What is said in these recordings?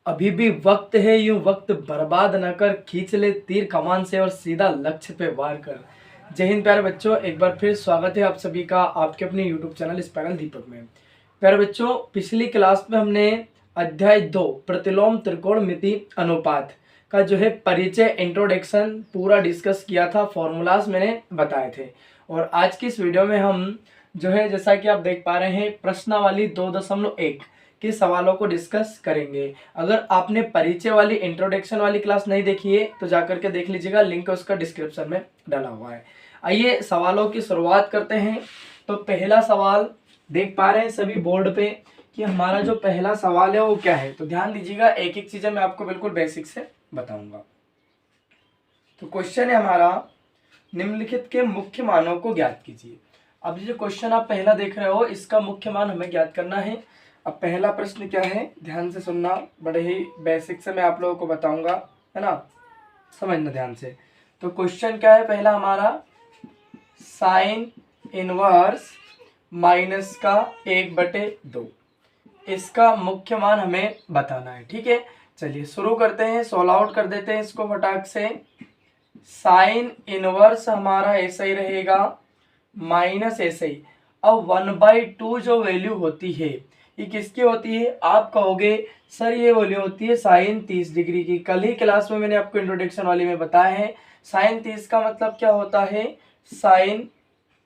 अभी भी वक्त है, यूं वक्त बर्बाद न कर, खींच ले तीर कमान से और सीधा लक्ष्य पे वार कर। जय हिंद प्यारे बच्चों, एक बार फिर स्वागत है आप सभी का आपके अपने यूट्यूब चैनल स्पाइरल दीपक में। प्यारे बच्चों, पिछली क्लास में हमने अध्याय 2 प्रतिलोम त्रिकोणमिति अनुपात का जो है परिचय इंट्रोडक्शन पूरा डिस्कस किया था, फॉर्मूलाज मैंने बताए थे। और आज की इस वीडियो में हम जो है जैसा कि आप देख पा रहे हैं प्रश्नावली 2.1 के सवालों को डिस्कस करेंगे। अगर आपने परिचय वाली इंट्रोडक्शन वाली क्लास नहीं देखी है तो जाकर के देख लीजिएगा, लिंक उसका डिस्क्रिप्शन में डाला हुआ है। आइए सवालों की शुरुआत करते हैं। तो पहला सवाल देख पा रहे हैं सभी बोर्ड पे कि हमारा जो पहला सवाल है वो क्या है। तो ध्यान दीजिएगा, एक एक चीजें मैं आपको बिल्कुल बेसिक से बताऊंगा। तो क्वेश्चन है हमारा, निम्नलिखित के मुख्य मानों को ज्ञात कीजिए। अब जो क्वेश्चन आप पहला देख रहे हो इसका मुख्य मान हमें ज्ञात करना है। अब पहला प्रश्न क्या है, ध्यान से सुनना, बड़े ही बेसिक से मैं आप लोगों को बताऊंगा, है ना, समझना ध्यान से। तो क्वेश्चन क्या है पहला हमारा, साइन इनवर्स माइनस का 1/2, इसका मुख्य मान हमें बताना है। ठीक है, चलिए शुरू करते हैं, सोल्व आउट कर देते हैं इसको फटाक से। साइन इनवर्स हमारा ऐसा ही रहेगा, माइनस ऐसे ही। अब 1/2 जो वैल्यू होती है ये किसकी होती है, आप कहोगे सर ये वैल्यू होती है साइन 30 डिग्री की। कल ही क्लास में मैंने आपको इंट्रोडक्शन वाली में बताया है साइन 30 का मतलब क्या होता है, साइन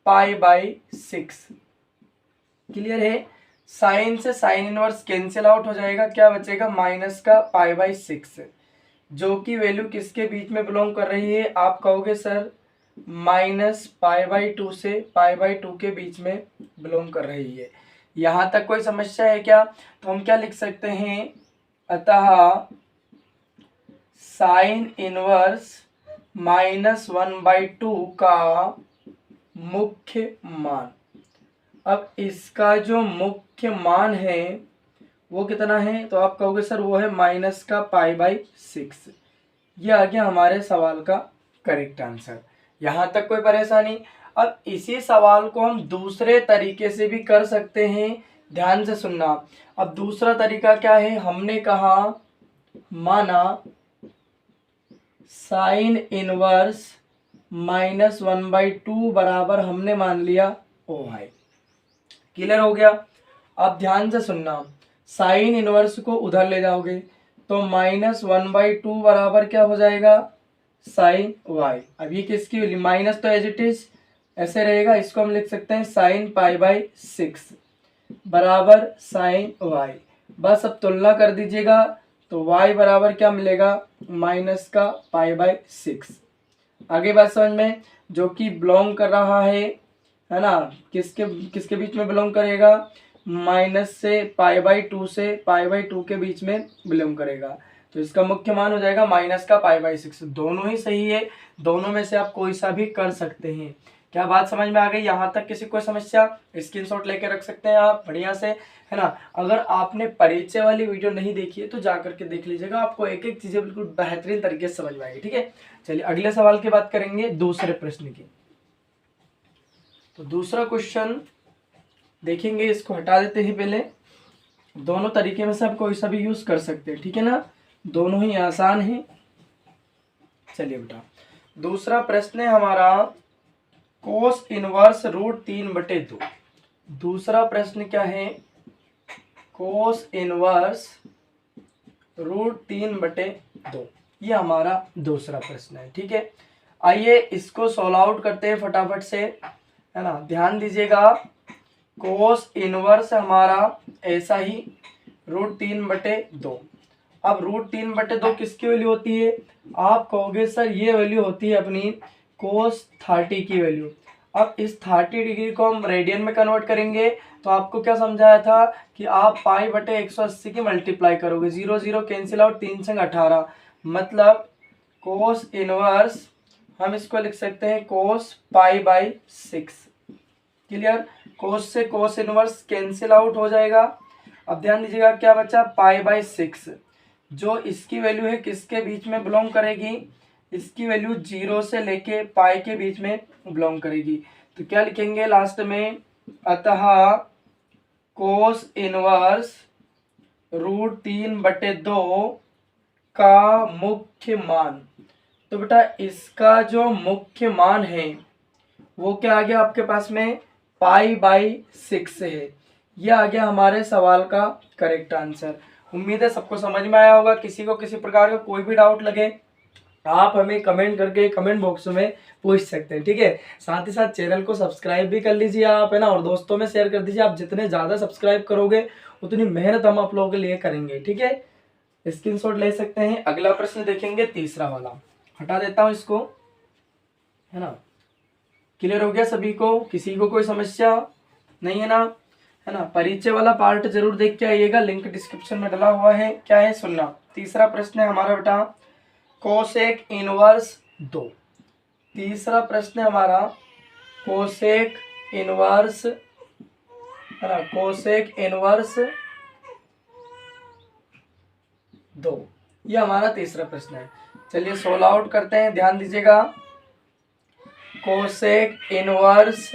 π/6। क्लियर है, साइन से साइन इनवर्स कैंसिल आउट हो जाएगा, क्या बचेगा माइनस का π/6, जो कि वैल्यू किसके बीच में बिलोंग कर रही है, आप कहोगे सर -π/2 से π/2 के बीच में बिलोंग कर रही है। यहां तक कोई समस्या है क्या? तो हम क्या लिख सकते हैं, अतः साइन इनवर्स -1/2 का मुख्य मान। अब इसका जो मुख्य मान है वो कितना है, तो आप कहोगे सर वो है माइनस का π/6। ये आ गया हमारे सवाल का करेक्ट आंसर। यहां तक कोई परेशानी? अब इसी सवाल को हम दूसरे तरीके से भी कर सकते हैं, ध्यान से सुनना। अब दूसरा तरीका क्या है, हमने कहा माना साइन इनवर्स -1/2 बराबर हमने मान लिया OI। क्लियर हो गया? अब ध्यान से सुनना, साइन इनवर्स को उधर ले जाओगे तो -1/2 बराबर क्या हो जाएगा, साइन Y। अब ये किसकी वैल्यू, माइनस तो एज इट इज ऐसे रहेगा, इसको हम लिख सकते हैं साइन π/6 बराबर साइन Y। बस अब तुलना कर दीजिएगा तो Y बराबर क्या मिलेगा, माइनस का π/6। आगे बात समझ में, जो कि बिलोंग कर रहा है ना, किसके किसके बीच में बिलोंग करेगा, माइनस से π/2 से π/2 के बीच में बिलोंग करेगा। तो इसका मुख्य मान हो जाएगा माइनस का π/6। दोनों ही सही है, दोनों में से आप कोई सा भी कर सकते हैं। क्या बात समझ में आ गई? यहाँ तक किसी कोई समस्या? स्क्रीनशॉट लेके रख सकते हैं आप बढ़िया से, है ना। अगर आपने परिचय वाली वीडियो नहीं देखी है तो जाकर के देख लीजिएगा, आपको एक एक चीजें बिल्कुल बेहतरीन तरीके से समझ में आएगी। ठीक है, चलिए अगले सवाल की बात करेंगे, दूसरे प्रश्न की। तो दूसरा क्वेश्चन देखेंगे, इसको हटा देते हैं पहले। दोनों तरीके में से आप कोई सा भी यूज कर सकते हैं, ठीक है ना, दोनों ही आसान है। चलिए बेटा, दूसरा प्रश्न है हमारा कोस इनवर्स √3/2। दूसरा प्रश्न क्या है, कोस इनवर्स √3/2, ये हमारा दूसरा प्रश्न है। ठीक है, आइए इसको सोल्व आउट करते हैं फटाफट से, है ना। ध्यान दीजिएगा, कोस इनवर्स हमारा ऐसा ही √3/2। अब √3/2 किसकी वैल्यू होती है, आप कहोगे सर ये वैल्यू होती है अपनी कोस 30 की वैल्यू। अब इस 30 डिग्री को हम रेडियन में कन्वर्ट करेंगे तो आपको क्या समझाया था कि आप π/180 की मल्टीप्लाई करोगे, 0 0 कैंसिल आउट, 3 संग 18, मतलब कोस इनवर्स हम इसको लिख सकते हैं कोस π/6। क्लियर, कोस से कोस इनवर्स कैंसिल आउट हो जाएगा। अब ध्यान दीजिएगा क्या बचा, π/6, जो इसकी वैल्यू है किसके बीच में बिलोंग करेगी, इसकी वैल्यू 0 से लेके पाई के बीच में बिलोंग करेगी। तो क्या लिखेंगे लास्ट में, अतः कोस इनवर्स √3/2 का मुख्य मान। तो बेटा इसका जो मुख्य मान है वो क्या आ गया आपके पास में, π/6 है। ये आ गया हमारे सवाल का करेक्ट आंसर। उम्मीद है सबको समझ में आया होगा। किसी को किसी प्रकार का कोई भी डाउट लगे आप हमें कमेंट करके कमेंट बॉक्स में पूछ सकते हैं, ठीक है। साथ ही साथ चैनल को सब्सक्राइब भी कर लीजिए आप, है ना, और दोस्तों में शेयर कर दीजिए। आप जितने ज़्यादा सब्सक्राइब करोगे उतनी मेहनत हम आप लोगों के लिए करेंगे, ठीक है। स्क्रीनशॉट ले सकते हैं। अगला प्रश्न देखेंगे, तीसरा वाला। हटा देता हूँ इसको, है ना। क्लियर हो गया सभी को? किसी को कोई समस्या नहीं है ना, है ना। परिचय वाला पार्ट जरूर देख के आइएगा, लिंक डिस्क्रिप्शन में डला हुआ है। क्या है सुनना। तीसरा प्रश्न है हमारा बेटा कोसेक इनवर्स 2। तीसरा प्रश्न है हमारा कोसेक इनवर्स, है ना, कोसेक इनवर्स 2। ये हमारा तीसरा प्रश्न है। चलिए सोल्व आउट करते हैं, ध्यान दीजिएगा। कोसेक इनवर्स,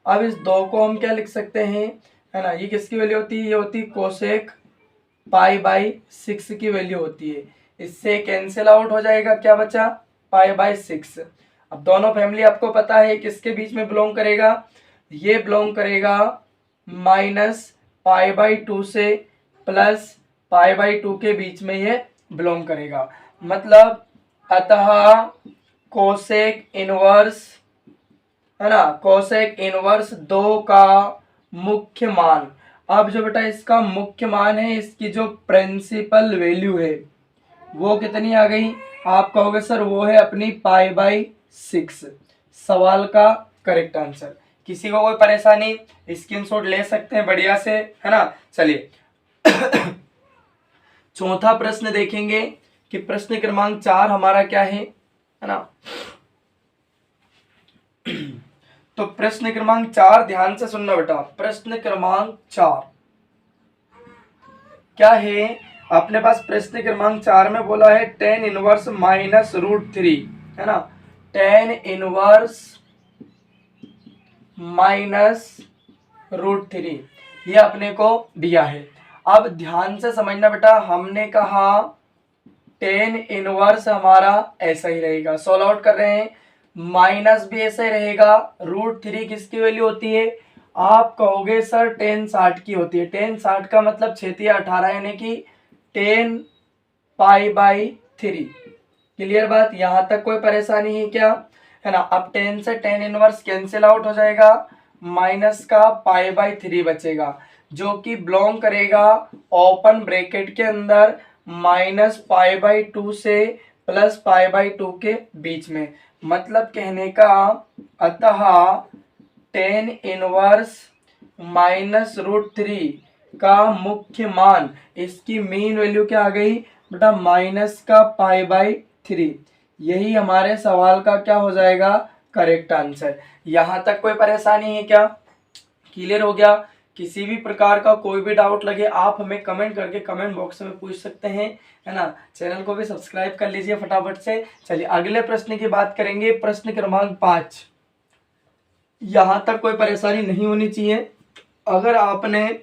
अब इस 2 को हम क्या लिख सकते हैं, है ना, ये किसकी वैल्यू होती है, ये होती है कोसेक π/6 की वैल्यू होती है। इससे कैंसिल आउट हो जाएगा, क्या बचा, π/6। अब दोनों फैमिली आपको पता है किसके बीच में बिलोंग करेगा, ये बिलोंग करेगा -π/2 से +π/2 के बीच में ये बिलोंग करेगा। मतलब अतः कोसेक इनवर्स, है ना, कोसेक इनवर्स 2 का मुख्य मान। अब जो बेटा इसका मुख्य मान है, इसकी जो प्रिंसिपल वैल्यू है वो कितनी आ गई, आप कहोगे सर वो है अपनी π/6। सवाल का करेक्ट आंसर। किसी को कोई परेशानी, स्क्रीनशॉट ले सकते हैं बढ़िया से, है ना। चलिए चौथा प्रश्न देखेंगे कि प्रश्न क्रमांक 4 हमारा क्या है ना। तो प्रश्न क्रमांक 4 ध्यान से सुनना बेटा। प्रश्न क्रमांक 4 क्या है अपने पास, प्रश्न क्रमांक 4 में बोला है tan इनवर्स -√3, है ना, tan इनवर्स -√3 ये अपने को दिया है। अब ध्यान से समझना बेटा, हमने कहा tan इनवर्स हमारा ऐसा ही रहेगा। सॉल्व आउट कर रहे हैं, माइनस भी ऐसे ही रहेगा। √3 किसकी वैल्यू होती है, आप कहोगे सर tan 60 की होती है। tan 60 का मतलब 6×18 यानी कि 10 π/3। क्लियर बात, यहां तक कोई परेशानी है क्या, है ना। अब 10 से tan इनवर्स कैंसिल आउट हो जाएगा, माइनस का π/3 बचेगा जो कि बिलोंग करेगा ओपन ब्रैकेट के अंदर -π/2 से +π/2 के बीच में। मतलब कहने का अतः tan इनवर्स -√3 का मुख्य मान, इसकी मेन वैल्यू क्या आ गई बेटा, माइनस का π/3। यही हमारे सवाल का क्या हो जाएगा, करेक्ट आंसर। यहां तक कोई परेशानी है क्या, क्लियर हो गया। किसी भी प्रकार का कोई भी डाउट लगे आप हमें कमेंट करके कमेंट बॉक्स में पूछ सकते हैं, है ना। चैनल को भी सब्सक्राइब कर लीजिए फटाफट से। चलिए अगले प्रश्न की बात करेंगे, प्रश्न क्रमांक 5। यहां तक कोई परेशानी नहीं होनी चाहिए। अगर आपने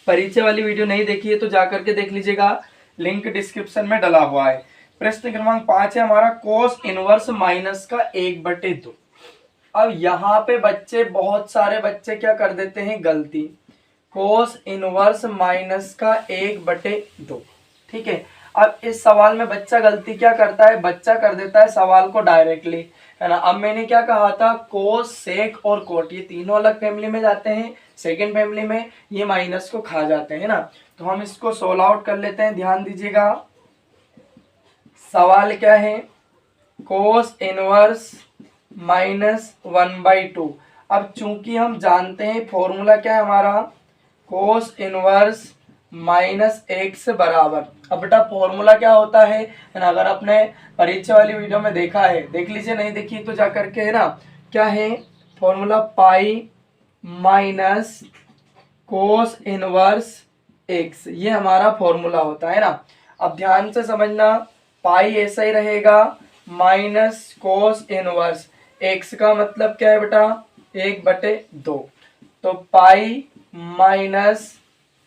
परिचय वाली वीडियो नहीं देखी है तो जाकर के देख लीजिएगा, लिंक डिस्क्रिप्शन में डला हुआ है। प्रश्न क्रमांक 5 है हमारा कोस इनवर्स माइनस का 1/2। अब यहाँ पे बच्चे, बहुत सारे बच्चे क्या कर देते हैं गलती, कोस इनवर्स माइनस का 1/2, ठीक है। अब इस सवाल में बच्चा गलती क्या करता है, बच्चा कर देता है सवाल को डायरेक्टली, है ना। अब मैंने क्या कहा था, कोस, सेक और कोट ये तीनों अलग फैमिली में जाते हैं, सेकंड फैमिली में ये माइनस को खा जाते हैं ना। तो हम इसको सोल्व आउट कर लेते हैं, ध्यान दीजिएगा। सवाल क्या है, कोस इनवर्स -1/2। अब चूंकि हम जानते हैं फॉर्मूला क्या है हमारा, कोस इनवर्स -x बराबर। अब बेटा फॉर्मूला क्या होता है ना, अगर आपने परीक्षा वाली वीडियो में देखा है देख लीजिए, नहीं देखी तो जा करके, है ना। क्या है formula, pi minus cos inverse x, ये हमारा फॉर्मूला होता है ना। अब ध्यान से समझना, पाई ऐसा ही रहेगा, माइनस कोस इनवर्स x का मतलब क्या है बेटा, 1/2। तो पाई माइनस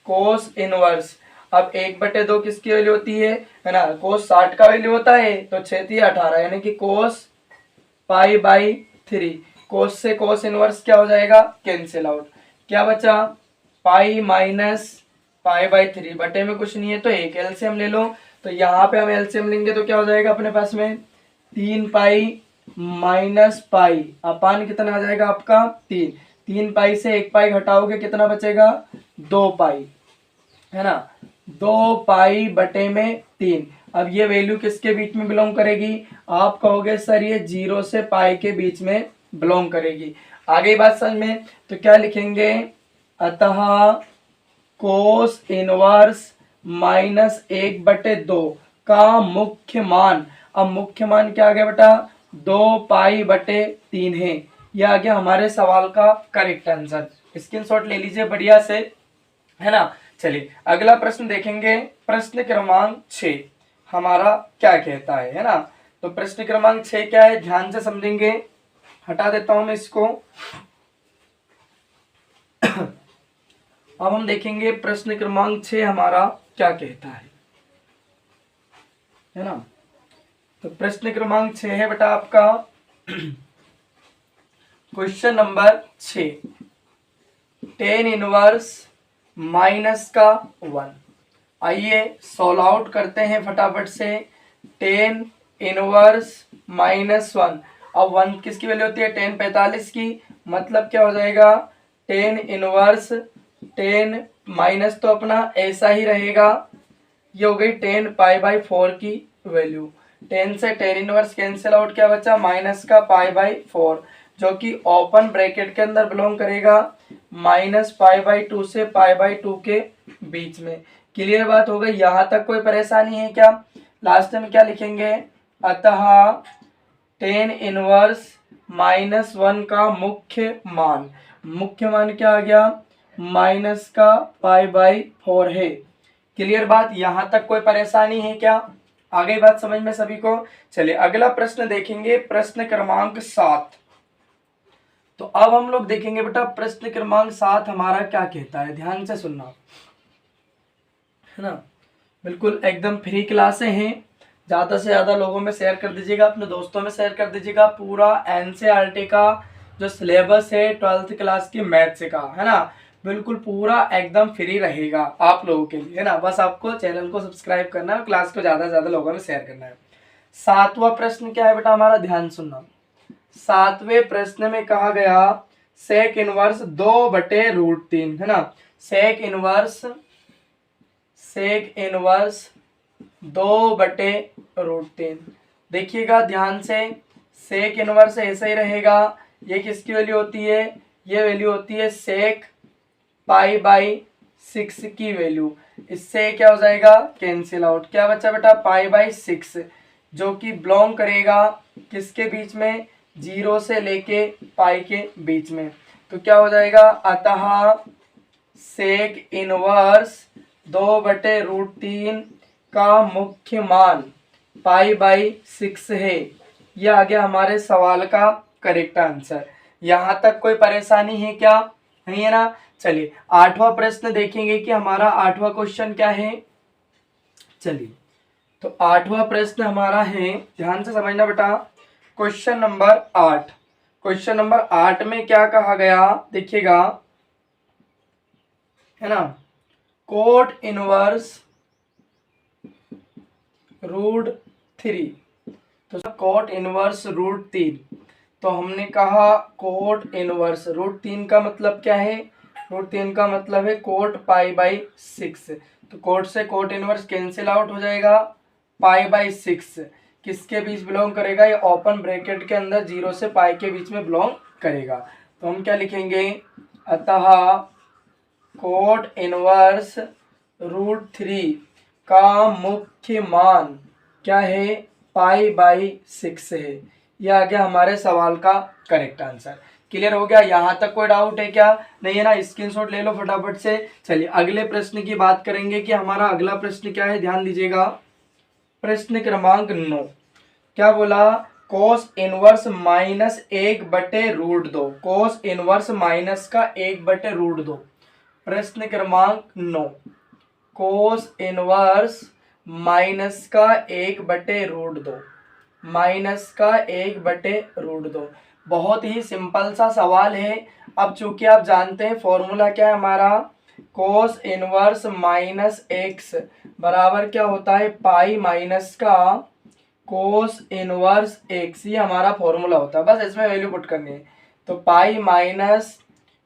कोस इनवर्स, अब 1/2 किसकी वैल्यू होती है ना, कोस 60 का वैल्यू होता है, तो 6×3 = 18, यानी कि कोस π/3। कोस से कोस इनवर्स क्या हो जाएगा, कैंसिल आउट। क्या बचा, पाई माइनस π/3, बटे में कुछ नहीं है तो एक एलसीएम ले लो। तो यहाँ पे हम एलसीएम लेंगे तो क्या हो जाएगा अपने पास में 3π माइनस पाई अपान कितना आ जाएगा आपका 3। 3π से 1π घटाओगे कितना बचेगा 2π, है ना, 2π/3। अब ये वैल्यू किसके बीच में बिलोंग करेगी, आप कहोगे सर ये 0 से पाई के बीच में बिलोंग करेगी। आगे बात समझ में, तो क्या लिखेंगे, अतः कोस इनवर्स -1/2 का मुख्य मान, अब मुख्य मान क्या आ गया बेटा 2π/3 है। यह आ गया हमारे सवाल का करेक्ट आंसर। स्क्रीनशॉट ले लीजिए बढ़िया से, है ना। चलिए अगला प्रश्न देखेंगे, प्रश्न क्रमांक 6 हमारा क्या कहता है ना। तो प्रश्न क्रमांक 6 क्या है, ध्यान से समझेंगे। हटा देता हूं मैं इसको। अब हम देखेंगे प्रश्न क्रमांक 6 हमारा क्या कहता है ना। तो प्रश्न क्रमांक 6 है बेटा आपका क्वेश्चन नंबर 6, tan इनवर्स -1। आइए सॉल्व आउट करते हैं फटाफट से। tan इनवर्स -1, अब 1 किसकी वैल्यू होती है tan 45 की, मतलब क्या हो जाएगा tan इनवर्स, tan माइनस तो अपना ऐसा ही रहेगा, ये हो गई tan π/4 की वैल्यू। tan से tan इनवर्स कैंसिल आउट, क्या बचा -π/4, जो कि ओपन ब्रैकेट के अंदर बिलोंग करेगा -π/2 से π/2 के बीच में। क्लियर बात हो गई, यहाँ तक कोई परेशानी है क्या। लास्ट में क्या लिखेंगे, अतः tan इनवर्स -1 का मुख्य मान, मुख्य मान क्या आ गया -π/4 है। क्लियर बात, यहाँ तक कोई परेशानी है क्या, आगे बात समझ में सभी को। चलिए अगला प्रश्न देखेंगे, प्रश्न क्रमांक 7। तो अब हम लोग देखेंगे बेटा प्रश्न क्रमांक 7 हमारा क्या कहता है, ध्यान से सुनना, है ना। बिल्कुल एकदम फ्री क्लासें हैं, ज़्यादा से ज़्यादा लोगों में शेयर कर दीजिएगा, अपने दोस्तों में शेयर कर दीजिएगा। पूरा एनसीईआरटी का जो सिलेबस है 12th क्लास की मैथ्स का, है ना, बिल्कुल पूरा एकदम फ्री रहेगा आप लोगों के लिए, है ना। बस आपको चैनल को सब्सक्राइब करना है और क्लास को ज़्यादा से ज़्यादा लोगों में शेयर करना है। 7वां प्रश्न क्या है बेटा हमारा, ध्यान सुनना। 7वें प्रश्न में कहा गया सेक इनवर्स 2/√3, है ना। Sec inverse 2/√3। देखिएगा ध्यान से, सेक इनवर्स ऐसा ही रहेगा, ये किसकी वैल्यू होती है, ये वैल्यू होती है सेक π/6 की वैल्यू। इससे क्या हो जाएगा कैंसिल आउट, क्या बचा बेटा π/6, जो कि बिलोंग करेगा किसके बीच में 0 से लेके पाई के बीच में। तो क्या हो जाएगा, अतः सेक इनवर्स 2/√3 का मुख्य मान π/6 है। यह आ गया हमारे सवाल का करेक्ट आंसर। यहाँ तक कोई परेशानी है क्या, नहीं है ना। चलिए 8वां प्रश्न देखेंगे कि हमारा 8वां क्वेश्चन क्या है। चलिए तो 8वां प्रश्न हमारा है, ध्यान से समझना बेटा, क्वेश्चन नंबर 8। क्वेश्चन नंबर 8 में क्या कहा गया देखिएगा, है ना, कोट इनवर्स √3। तो कोट इनवर्स √3, तो हमने कहा कोट इनवर्स √3 का मतलब क्या है, √3 का मतलब है कोट π/6। तो कोट से कोट इनवर्स कैंसिल आउट हो जाएगा, π/6 किसके बीच बिलोंग करेगा, ये ओपन ब्रैकेट के अंदर 0 से पाई के बीच में बिलोंग करेगा। तो हम क्या लिखेंगे, अतः कोट इनवर्स √3 का मुख्य मान क्या है π/6 है। यह आ गया हमारे सवाल का करेक्ट आंसर। क्लियर हो गया, यहाँ तक कोई डाउट है क्या, नहीं है ना, स्क्रीनशॉट ले लो फटाफट से। चलिए अगले प्रश्न की बात करेंगे कि हमारा अगला प्रश्न क्या है, ध्यान दीजिएगा। प्रश्न क्रमांक 9 क्या बोला, cos inverse -1/√2, cos inverse minus का 1/√2। प्रश्न क्रमांक 9, कोस इनवर्स माइनस का 1/√2, माइनस का 1/√2। बहुत ही सिंपल सा सवाल है। अब चूंकि आप जानते हैं फॉर्मूला क्या है हमारा, कोस इनवर्स माइनस एक्स बराबर क्या होता है, पाई माइनस का कोस इनवर्स एक्स, ये हमारा फॉर्मूला होता है। बस इसमें वैल्यू पुट करनी है। तो pi minus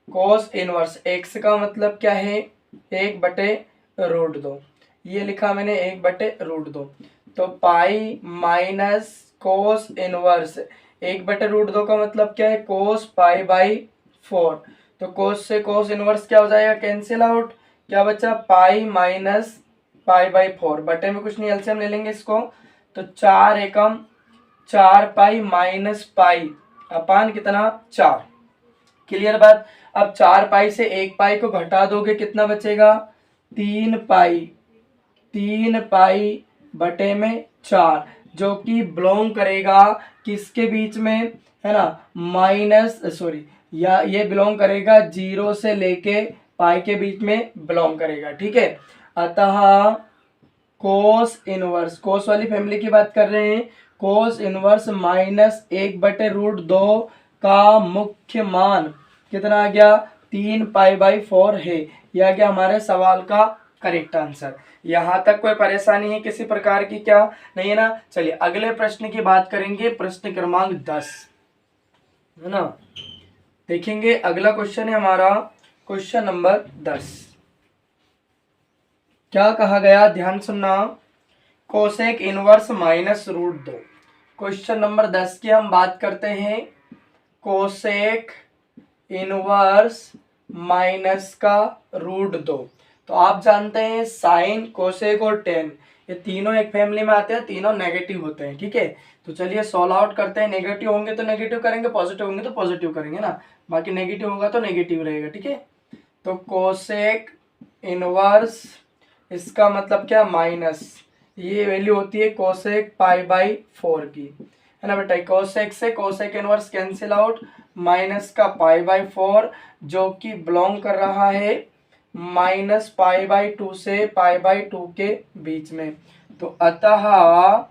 cos inverse x का मतलब क्या है, 1/√2। ये लिखा मैंने 1/√2। तो पाई माइनस कोस इनवर्स 1/√2 का मतलब क्या है, कोस पाई बाई 4। तो कोस से कोस इनवर्स क्या हो जाएगा, कैंसिल आउट। क्या बचा, पाई माइनस पाई बाई 4, बटे में कुछ नहीं, एलसीएम ले लेंगे इसको। तो 4 एकम 4 पाई माइनस पाई अपान कितना, 4। क्लियर बात। अब 4 पाई से 1 पाई को घटा दोगे कितना बचेगा, 3 पाई, 3 पाई बटे में 4, जो कि बिलोंग करेगा किसके बीच में, है ना, माइनस सॉरी, या ये बिलोंग करेगा 0 से लेके पाई के बीच में बिलोंग करेगा। ठीक है। अतः कोस इनवर्स, कोस वाली फैमिली की बात कर रहे हैं, कोस इनवर्स माइनस 1/√2 का मुख्य मान कितना आ गया, 3 पाई बाई 4 है। यह आ गया हमारे सवाल का करेक्ट आंसर। यहाँ तक कोई परेशानी है किसी प्रकार की, क्या नहीं है ना। चलिए अगले प्रश्न की बात करेंगे, प्रश्न क्रमांक 10, है ना। देखेंगे अगला क्वेश्चन है हमारा, क्वेश्चन नंबर 10। क्या कहा गया, ध्यान सुनना, कोसेक इनवर्स -√2। क्वेश्चन नंबर 10 की हम बात करते हैं, कोसेक इनवर्स माइनस का √2। तो आप जानते हैं साइन, कोसेक और टेन ये तीनों एक फैमिली में आते हैं, तीनों नेगेटिव होते हैं। ठीक है। तो चलिए सॉल्व आउट करते हैं। नेगेटिव होंगे तो नेगेटिव करेंगे, पॉजिटिव होंगे तो पॉजिटिव करेंगे ना, बाकी नेगेटिव होगा तो नेगेटिव रहेगा। ठीक है। तो कोसेक इनवर्स, इसका मतलब क्या, माइनस, ये वैल्यू होती है कोसेक पाई बाई 4 की, है ना बेटा। कोसेक से cosec inverse cancel out, minus का पाई बाई 4, जो कि बिलोंग कर रहा है माइनस पाई बाई 2 से पाई बाई 2 के बीच में। तो अतः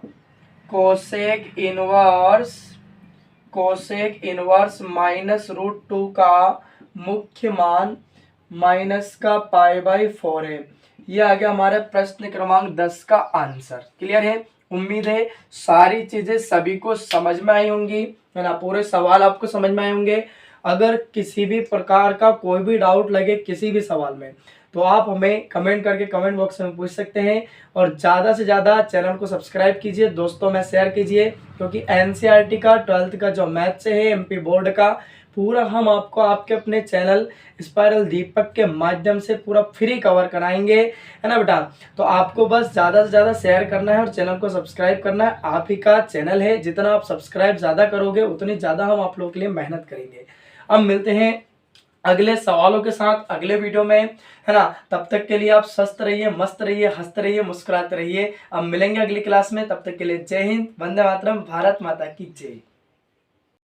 कोसेक इनवर्स -√2 का मुख्य मान माइनस का पाई बाई 4 है। ये आ गया हमारे प्रश्न क्रमांक 10 का आंसर। क्लियर है। उम्मीद है सारी चीजें सभी को समझ में आई होंगी, है ना, पूरे सवाल आपको समझ में आए होंगे। अगर किसी भी प्रकार का कोई भी डाउट लगे किसी भी सवाल में, तो आप हमें कमेंट करके कमेंट बॉक्स में पूछ सकते हैं। और ज़्यादा से ज़्यादा चैनल को सब्सक्राइब कीजिए, दोस्तों में शेयर कीजिए, क्योंकि एनसीईआरटी का 12th का जो मैथ्स है, एमपी बोर्ड का, पूरा हम आपको आपके अपने चैनल स्पाइरल दीपक के माध्यम से पूरा फ्री कवर कराएंगे, है ना बेटा। तो आपको बस ज़्यादा से ज़्यादा शेयर करना है और चैनल को सब्सक्राइब करना है। आप ही का चैनल है, जितना आप सब्सक्राइब ज़्यादा करोगे उतनी ज़्यादा हम आप लोगों के लिए मेहनत करेंगे। अब मिलते हैं अगले सवालों के साथ अगले वीडियो में, है ना। तब तक के लिए आप स्वस्थ रहिए, मस्त रहिए, हंसते रहिए, मुस्कुराते रहिए। अब मिलेंगे अगली क्लास में, तब तक के लिए जय हिंद, वंदे मातरम, भारत माता की जय।